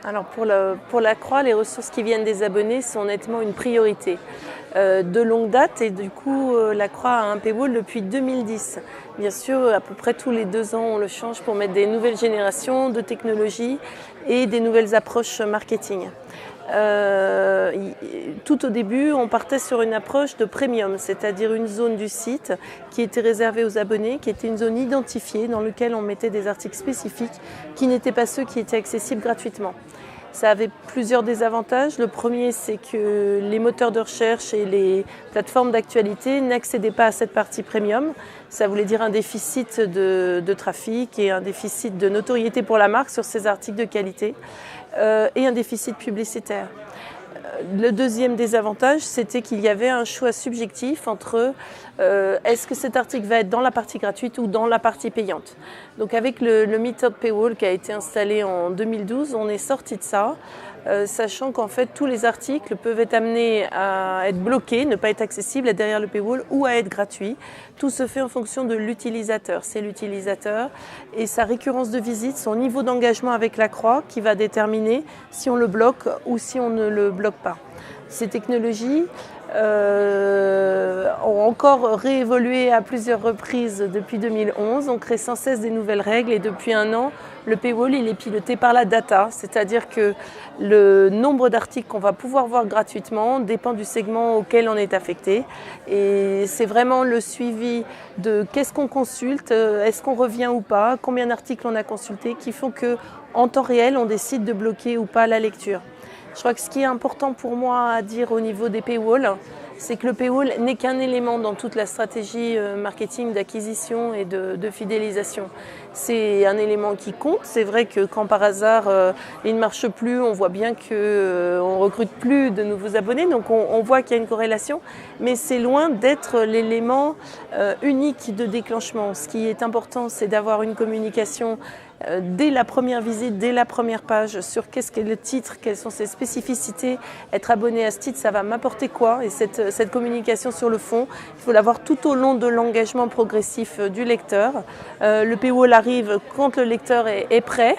Alors pour la Croix, les ressources qui viennent des abonnés sont nettement une priorité de longue date et du coup la Croix a un paywall depuis 2010. Bien sûr, à peu près tous les 2 ans, on le change pour mettre des nouvelles générations de technologies et des nouvelles approches marketing. Tout au début, on partait sur une approche de premium, c'est-à-dire une zone du site qui était réservée aux abonnés, qui était une zone identifiée dans laquelle on mettait des articles spécifiques qui n'étaient pas ceux qui étaient accessibles gratuitement. Ça avait plusieurs désavantages. Le premier, c'est que les moteurs de recherche et les plateformes d'actualité n'accédaient pas à cette partie premium. Ça voulait dire un déficit de trafic et un déficit de notoriété pour la marque sur ces articles de qualité et un déficit publicitaire. Le deuxième désavantage, c'était qu'il y avait un choix subjectif entre est-ce que cet article va être dans la partie gratuite ou dans la partie payante. Donc avec le Metered Paywall qui a été installé en 2012, on est sorti de ça, sachant qu'en fait tous les articles peuvent être amenés à être bloqués, ne pas être accessibles derrière le paywall ou à être gratuits. Tout se fait en fonction de l'utilisateur. C'est l'utilisateur et sa récurrence de visite, son niveau d'engagement avec la Croix qui va déterminer si on le bloque ou si on ne le bloque pas. Ces technologies ont encore réévolué à plusieurs reprises depuis 2011. On crée sans cesse des nouvelles règles et depuis 1 an, le paywall il est piloté par la data, c'est-à-dire que le nombre d'articles qu'on va pouvoir voir gratuitement dépend du segment auquel on est affecté. Et c'est vraiment le suivi de qu'est-ce qu'on consulte, est-ce qu'on revient ou pas, combien d'articles on a consultés qui font qu'en temps réel, on décide de bloquer ou pas la lecture. Je crois que ce qui est important pour moi à dire au niveau des paywalls, c'est que le paywall n'est qu'un élément dans toute la stratégie marketing d'acquisition et de fidélisation. C'est un élément qui compte. C'est vrai que quand par hasard il ne marche plus, on voit bien qu'on recrute plus de nouveaux abonnés, donc on voit qu'il y a une corrélation, mais c'est loin d'être l'élément unique de déclenchement. Ce qui est important, c'est d'avoir une communication dès la première visite, dès la première page, sur qu'est-ce qu'est le titre, quelles sont ses spécificités, être abonné à ce titre, ça va m'apporter quoi, et cette communication sur le fond, il faut l'avoir tout au long de l'engagement progressif du lecteur. Le paywall arrive quand le lecteur est prêt,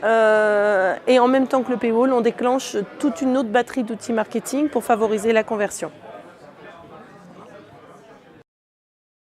et en même temps que le paywall, on déclenche toute une autre batterie d'outils marketing pour favoriser la conversion.